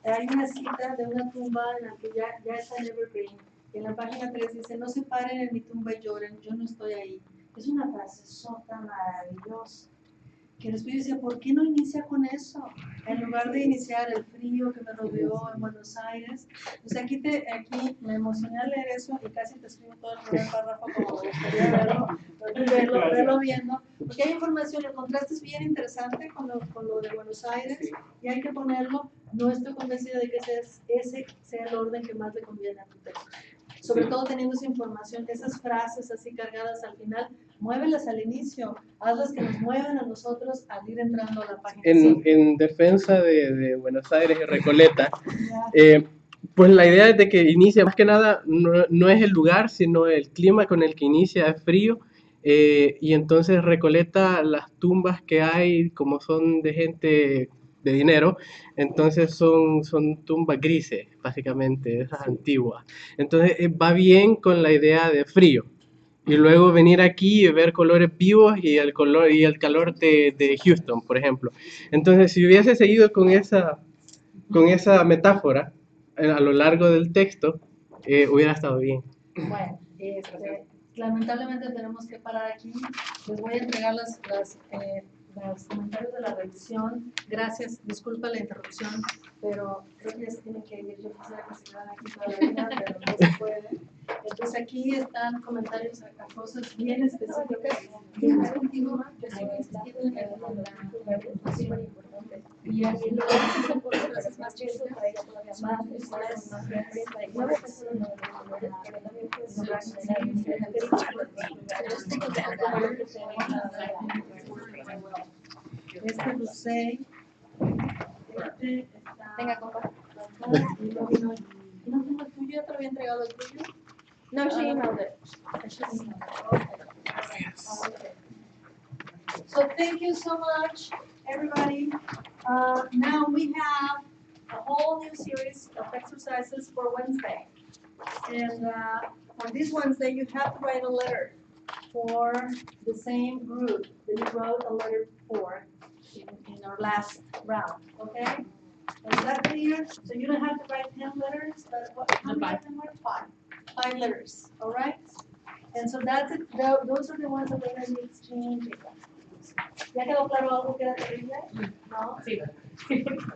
Hay una cita de una tumba en la que ya está en Evergreen. En la página 3 dice, no se paren en mi tumba y lloren, yo no estoy ahí. Es una frase sota maravillosa. que después yo decía, ¿por qué no inicia con eso? En lugar de iniciar el frío que me rodeó en Buenos Aires. Pues aquí me emocioné al leer eso y casi te escribo todo el primer párrafo como me gustaría verlo viendo. Porque hay información, el contraste es bien interesante con lo de Buenos Aires y hay que ponerlo. No estoy convencida de que ese sea el orden que más le conviene a tu texto. Sobre todo teniendo esa información, esas frases así cargadas al final, muévelas al inicio, hazlas que nos muevan a nosotros al ir entrando a la página. En defensa de Buenos Aires y Recoleta, pues la idea es de que inicia, más que nada, no es el lugar, sino el clima con el que inicia, es frío, y entonces Recoleta, las tumbas que hay, como son de gente de dinero, entonces son tumbas grises, básicamente, esas antiguas. Entonces va bien con la idea de frío. Y luego venir aquí y ver colores vivos y el calor de Houston, por ejemplo. Entonces, si hubiese seguido con esa metáfora a lo largo del texto, hubiera estado bien. Bueno, lamentablemente tenemos que parar aquí. Les voy a entregar los comentarios de la revisión. Gracias, disculpa la interrupción, pero creo que ya se tienen que ir. Yo quisiera que se quedaran aquí toda la vida, pero no se puede. Entonces aquí están comentarios a cosas bien específicas. ¿Tienes contigo? Que son insistido en la súper importante. Y aquí lo es más chido para ella todavía este Lucey, Venga, compa. no tengo el tuyo, ya te lo había entregado el tuyo. No, she emailed it. So thank you so much, everybody. Now we have a whole new series of exercises for Wednesday. And for this Wednesday, you have to write a letter for the same group that you wrote a letter for in our last round, okay? Is that clear? So you don't have to write 10 letters, but how many of them were? 5 letters, all right? And so that's it. Those are the ones that we're going to be exchanging. ¿Ya quedó claro algo que era terrible? ¿No? Sí.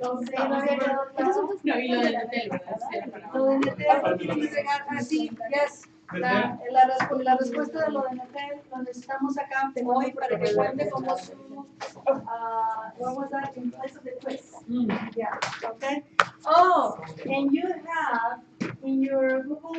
No sé, no había quedado claro. No, y lo de Netel, ¿verdad? Lo de Netel, tiene que llegar así, yes. La respuesta de lo de Netel lo necesitamos acá hoy para que cuente como su, what was that, in place of the quiz. Yeah, okay. Oh, and you have in your Google